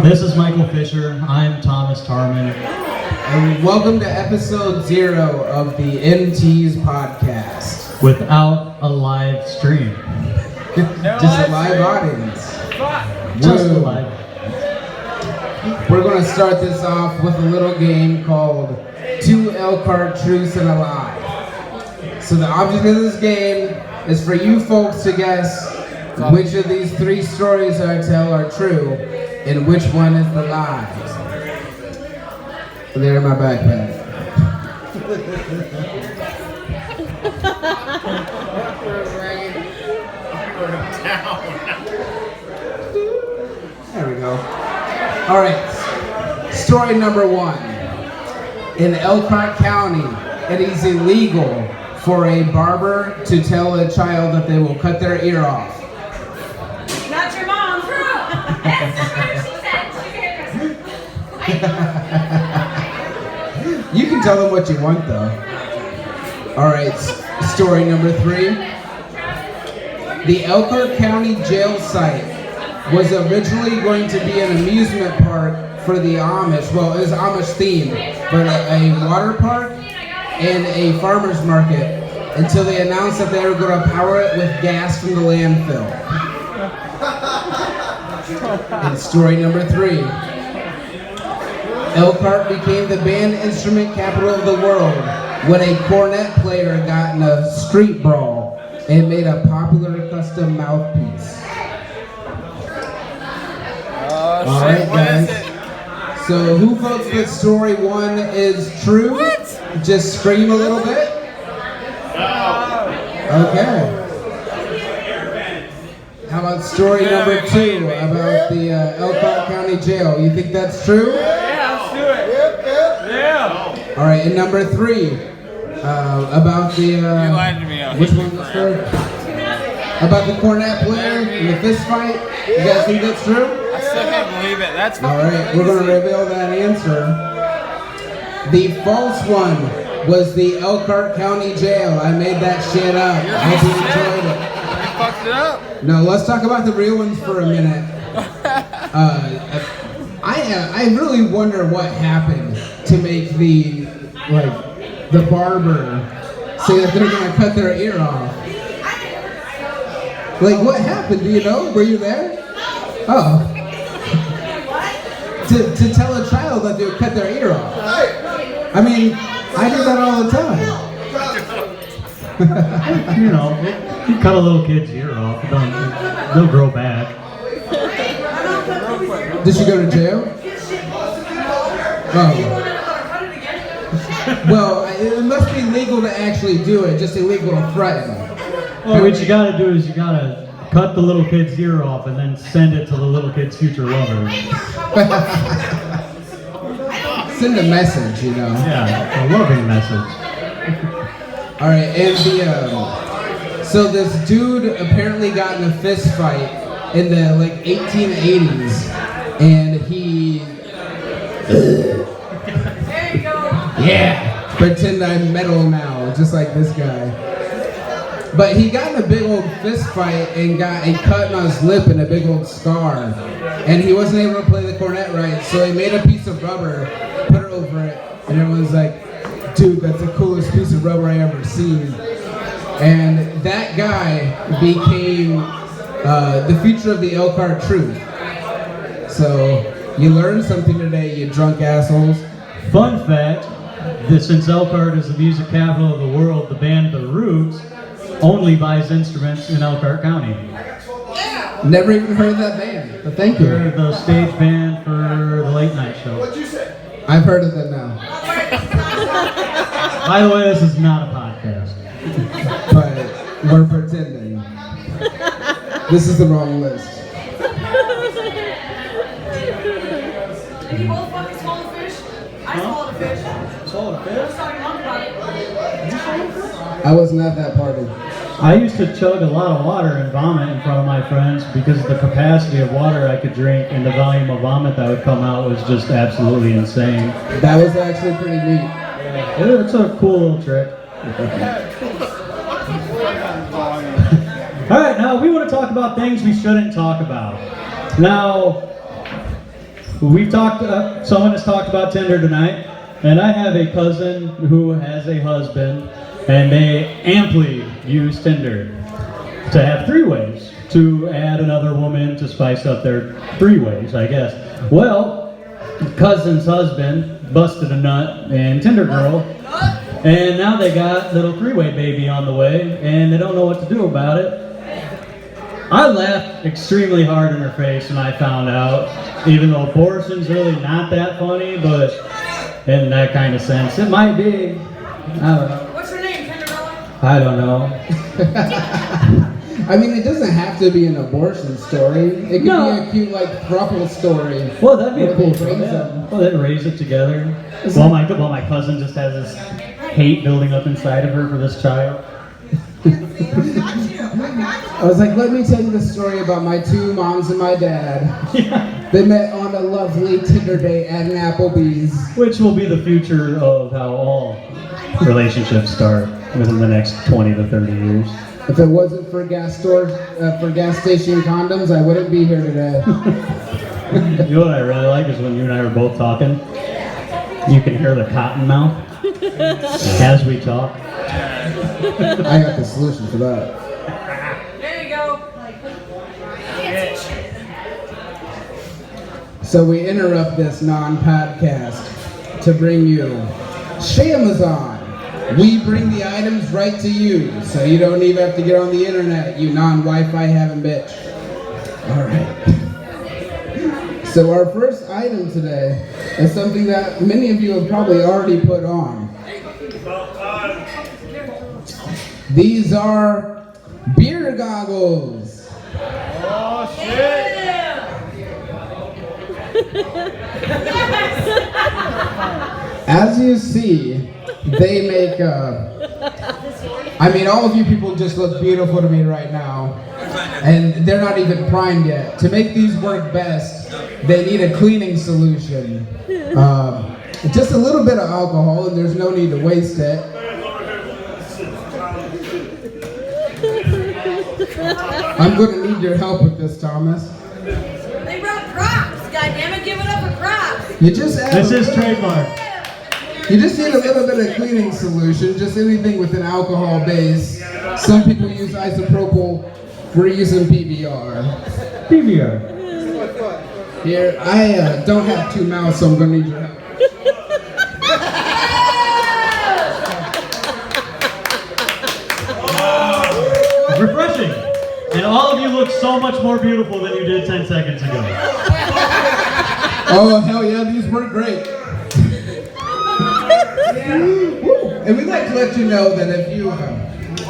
This is Michael Fisher. I'm Thomas Tarman. And welcome to episode 0 of the MT's podcast. Without a live stream. Just a live audience. Just a live. We're going to start this off with a little game called 2 Elkhart Truths and a Lie. So the object of this game is for you folks to guess which of these 3 stories I tell are true and which one is the lie. There in my backpack. There we go. All right. Story number 1. In Elkhart County, it is illegal for a barber to tell a child that they will cut their ear off. Not your mom. You can tell them what you want, though. All right, story number 3. The Elkhart County jail site was originally going to be an amusement park for the Amish. Well, it was Amish themed, but a water park and a farmer's market until they announced that they were going to power it with gas from the landfill. And story number 3. Elkhart became the band instrument capital of the world when a cornet player got in a street brawl and made a popular custom mouthpiece. Alright guys, so who votes that story 1 is true? What? Just scream a little bit. Okay. How about story number 2 about the Elkhart County Jail? You think that's true? Yeah. All right, and number 3, about the you lied to me. which one was first? About the cornet player and the fist fight. You guys think that's true? I still can't believe it. That's All right, we're gonna reveal that answer. The false one was the Elkhart County Jail. I made that shit up. I hope you enjoyed it. You fucked it up. No, let's talk about the real ones for a minute. I really wonder what happened to make the barber say that they're gonna cut their ear off. Like, what happened? Do you know? Were you there? Oh. To tell a child that they would cut their ear off. I mean, I do that all the time. You know, you cut a little kid's ear off, they'll grow back. Did she go to jail? Oh. Well, it must be legal to actually do it, just illegal to threaten. Well, what you gotta do is you gotta cut the little kid's ear off and then send it to the little kid's future lover. Send a message, you know. Yeah, a loving message. All right, and so this dude apparently got in a fist fight in the 1880s, and he There you go. pretend I'm metal now, just like this guy. But he got in a big old fist fight and got a cut on his lip and a big old scar, and he wasn't able to play the cornet right, so he made a piece of rubber, put it over it, and everyone's like, dude, that's the coolest piece of rubber I ever seen. And that guy became the future of the Elkhart Truth. So you learned something today, you drunk assholes. Fun fact, since Elkhart is the music capital of the world, the band The Roots only buys instruments in Elkhart County. Never even heard of that band, but thank you. They're the stage band for the late night show. I've heard of them now. By the way, this is not a podcast. But we're pretending. This is the wrong list. Did you both fucking swallow fish? I swallowed a fish. Swallowed a I was talking long about it. I wasn't at that party. I used to chug a lot of water and vomit in front of my friends because the capacity of water I could drink and the volume of vomit that would come out was just absolutely insane. That was actually pretty neat. It's a cool little trick. Alright, now we want to talk about things we shouldn't talk about. Now, we've talked, someone has talked about Tinder tonight, and I have a cousin who has a husband, and they amply use Tinder to have three-ways, to add another woman to spice up their three-ways, I guess. Well, cousin's husband busted a nut in Tinder Girl, and now they got little three-way baby on the way, and they don't know what to do about it. I laughed extremely hard in her face when I found out, even though abortion's really not that funny, but in that kind of sense, it might be. I don't know. What's your name, Tenderella? I don't know. I mean, it doesn't have to be an abortion story. It could No. be a cute, like, throuple story. Well, that'd be a Where cool they thing. raise Yeah. them. Well, they'd raise it together. While my cousin just has this hate building up inside of her for this child. I was like, let me tell you the story about my two moms and my dad. Yeah. They met on a lovely Tinder date at an Applebee's. Which will be the future of how all relationships start within the next 20 to 30 years. If it wasn't for gas station condoms, I wouldn't be here today. You know what I really like is when you and I were both talking, you can hear the cotton mouth as we talk. I got the solution for that. There you go. So we interrupt this non-podcast to bring you Shamazon. We bring the items right to you, so you don't even have to get on the internet, you non-Wi-Fi having bitch. All right. So our first item today is something that many of you have probably already put on. These are beer goggles. Oh, shit. As you see, they make I mean, all of you people just look beautiful to me right now. And they're not even primed yet. To make these work best, they need a cleaning solution. Just a little bit of alcohol, and there's no need to waste it. I'm going to need your help with this, Thomas. They brought props. Goddammit, give it up for props. You just add This is trademark. You just need a little bit of cleaning solution, just anything with an alcohol base. Some people use isopropyl, we're using PBR. PBR. Here, I don't have two mouths, so I'm gonna need your help. Refreshing. And all of you look so much more beautiful than you did 10 seconds ago. Oh, hell yeah, these work great. And we'd like to let you know that if you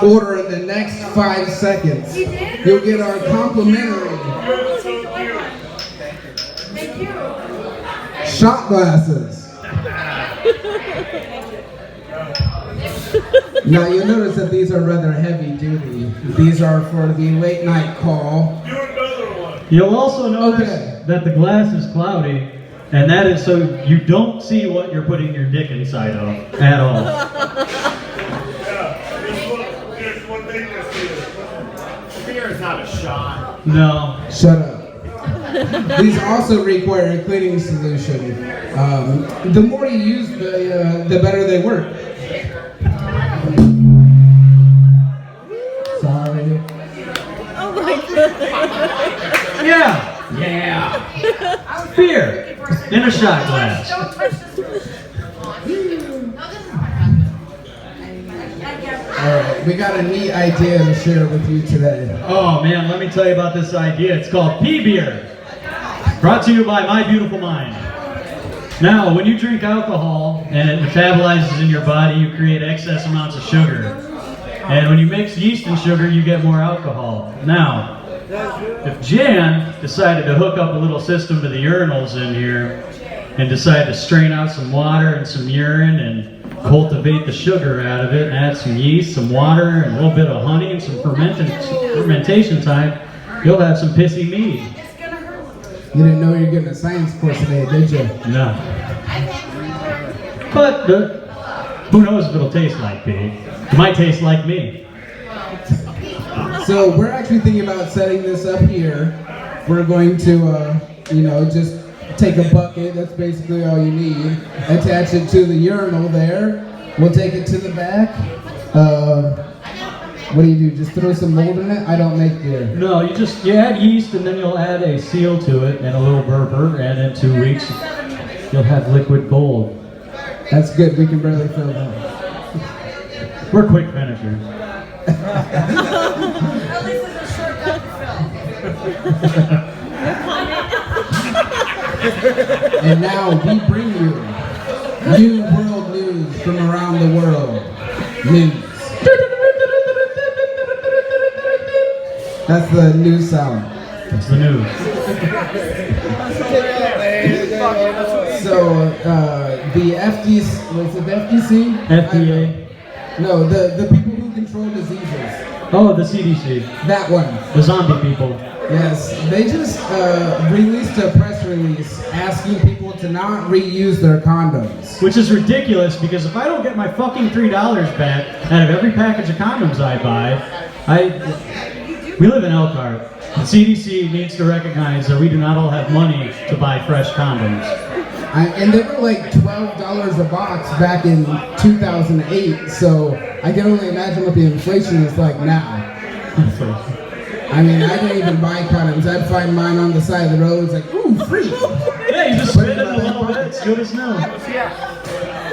order in the next 5 seconds, you'll get our complimentary Thank you. shot glasses. Now you'll notice that these are rather heavy duty. These are for the late night call. You'll also notice Okay. that the glass is cloudy, and that is so you don't see what you're putting your dick inside of at all. Here's one thing that's here. Beer is not a shot. No. Shut up. These also require a cleaning solution. The more you use, the better they work. Sorry. Oh my god. Yeah. Beer in a shot glass. Don't touch this. Alright, we got a neat idea to share with you today. Oh man, let me tell you about this idea. It's called P-Beer. Brought to you by My Beautiful Mind. Now, when you drink alcohol and it metabolizes in your body, you create excess amounts of sugar. And when you mix yeast and sugar, you get more alcohol. Now, if Jan decided to hook up a little system to the urinals in here and decide to strain out some water and some urine and cultivate the sugar out of it, and add some yeast, some water, and a little bit of honey and some fermentation time, you'll have some pissy mead. You didn't know you were getting a science course today, did you? No. But who knows if it'll taste like pee? It might taste like me. So we're actually thinking about setting this up here. We're going to, just take a bucket, that's basically all you need. Attach it to the urinal there. We'll take it to the back. What do? Just throw some mold in it? I don't make beer. No, you add yeast and then you'll add a seal to it and a little burper, and in 2 weeks you'll have liquid gold. That's good, we can barely fill that. We're quick finishers. At least it's a shortcut to fill. And now we bring you new world news from around the world. News. That's the news sound. That's the news. So, the FDC, was it the FDC? FDA. No, the people who control diseases. Oh, the CDC. That one. The zombie people. Yes, they just released a press release asking people to not reuse their condoms. Which is ridiculous because if I don't get my fucking $3 back out of every package of condoms I buy, we live in Elkhart. The CDC needs to recognize that we do not all have money to buy fresh condoms. And they were like $12 a box back in 2008, so I can only imagine what the inflation is like now. I mean, I didn't even buy condoms. I'd find mine on the side of the road. It's like, ooh, free. Yeah, you just spit it a little bit. It's good as new.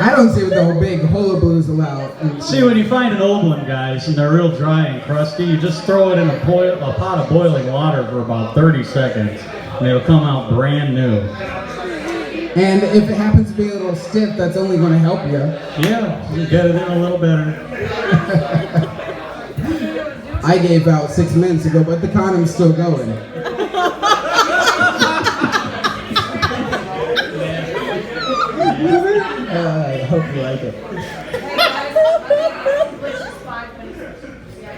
I don't see what the whole big hullaboo's allowed. See, when you find an old one, guys, and they're real dry and crusty, you just throw it in a pot of boiling water for about 30 seconds, and it'll come out brand new. And if it happens to be a little stiff, that's only going to help you. Yeah, you get it in a little better. I gave out 6 minutes ago, but the condom's still going. I hope you like it.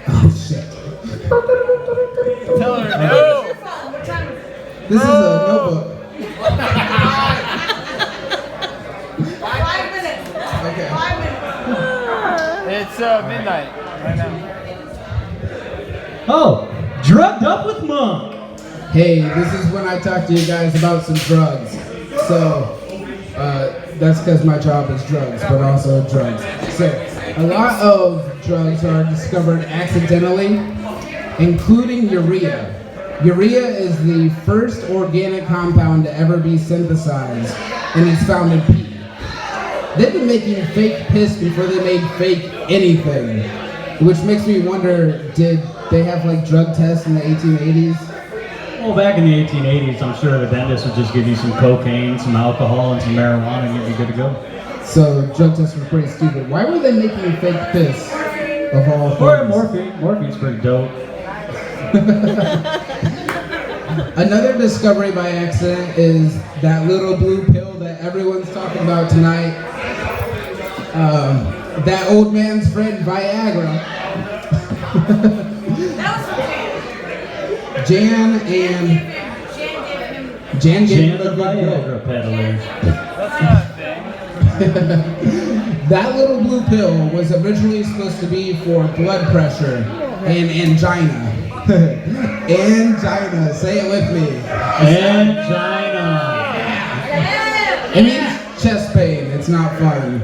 Oh shit. Tell her no. This is a notebook. 5 minutes. Okay. 5 minutes. It's midnight right now. Oh, drugged up with Monk. Hey, this is when I talk to you guys about some drugs. So, that's because my job is drugs, but also drugs. So, a lot of drugs are discovered accidentally, including urea. Urea is the first organic compound to ever be synthesized, and it's found in pee. They've been making fake piss before they made fake anything, which makes me wonder, did they have like drug tests in the 1880s? Well, back in the 1880s, I'm sure the dentist would just give you some cocaine, some alcohol, and some marijuana, and you'd be good to go. So drug tests were pretty stupid. Why were they making fake piss of all things? Or morphine. Morphine's pretty dope. Another discovery by accident is that little blue pill that everyone's talking about tonight. That old man's friend Viagra. That was for Jan gave Jan him the a good Viagra peddler. That's not a thing. That little blue pill was originally supposed to be for blood pressure and angina. Angina, say it with me. Angina. It means chest pain, it's not fun.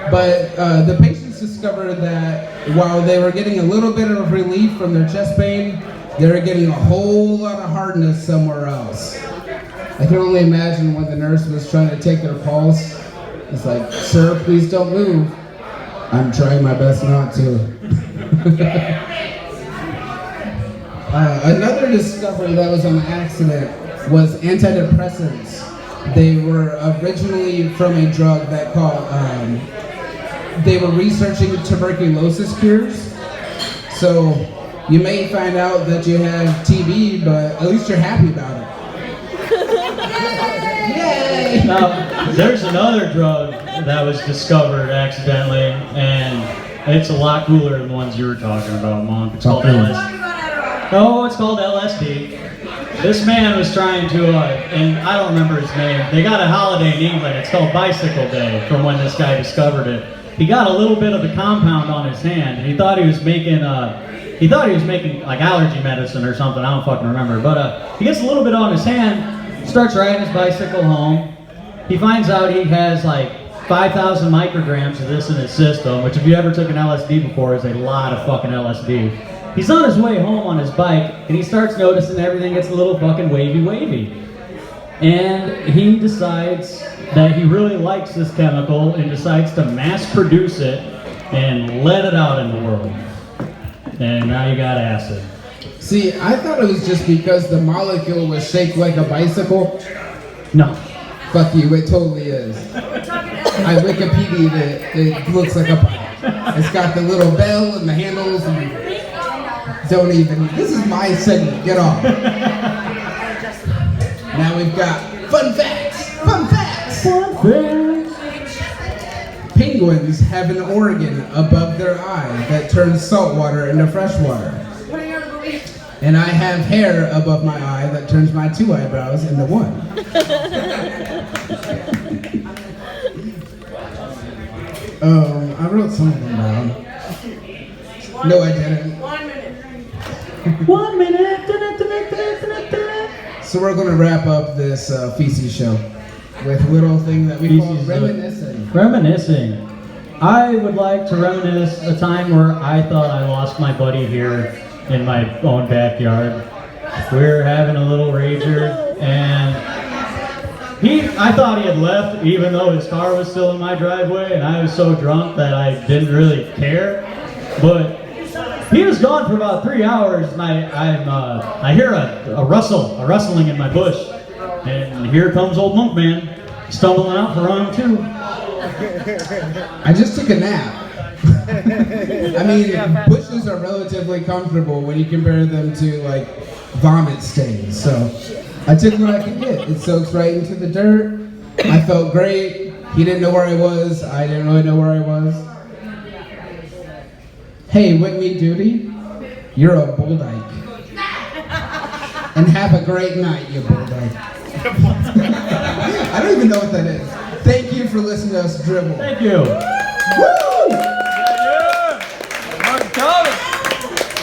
But the patients discovered that while they were getting a little bit of relief from their chest pain, they were getting a whole lot of hardness somewhere else. I can only imagine when the nurse was trying to take their pulse. It's like, sir, please don't move. I'm trying my best not to. Another discovery that was an accident was antidepressants. They were originally from a drug that called, they were researching tuberculosis cures. So you may find out that you have TB, but at least you're happy about it. Yay! Now, there's another drug that was discovered accidentally, and it's a lot cooler than the ones you were talking about, Monk. It's called LSD. Oh, it's called LSD. This man was trying to, and I don't remember his name. They got a holiday in England. It's called Bicycle Day from when this guy discovered it. He got a little bit of the compound on his hand, and he thought he was making like allergy medicine or something. I don't fucking remember. But he gets a little bit on his hand, starts riding his bicycle home. He finds out he has like 5,000 micrograms of this in his system, which if you ever took an LSD before is a lot of fucking LSD. He's on his way home on his bike, and he starts noticing everything gets a little fucking wavy. And he decides that he really likes this chemical and decides to mass produce it and let it out in the world. And now you got acid. See, I thought it was just because the molecule was shaped like a bicycle. No. Fuck you, it totally is. I Wikipedia'd it. It looks like a bike. It's got the little bell and the handles and don't even. This is my segment. Get off. Now we've got fun facts. Fun facts. Fun facts. Penguins have an organ above their eye that turns salt water into fresh water. And I have hair above my eye that turns my 2 eyebrows into 1. I wrote some of them down. No, I didn't. 1 minute. 1 minute. So we're going to wrap up this feces show with a little thing that we call Feces, reminiscing. Reminiscing. I would like to reminisce a time where I thought I lost my buddy here in my own backyard. We were having a little rager, and I thought he had left, even though his car was still in my driveway, and I was so drunk that I didn't really care. But he was gone for about 3 hours, and I hear a rustling in my bush, and here comes old Monkman stumbling out for round 2. I just took a nap. I mean, bushes are relatively comfortable when you compare them to like vomit stains. So I took what I could get. It soaks right into the dirt. I felt great. He didn't know where I was. I didn't really know where I was. Hey, Whitney Duty, you're a bull dyke. And have a great night, you bull dyke. I don't even know what that is. Thank you for listening to us dribble. Thank you. Woo!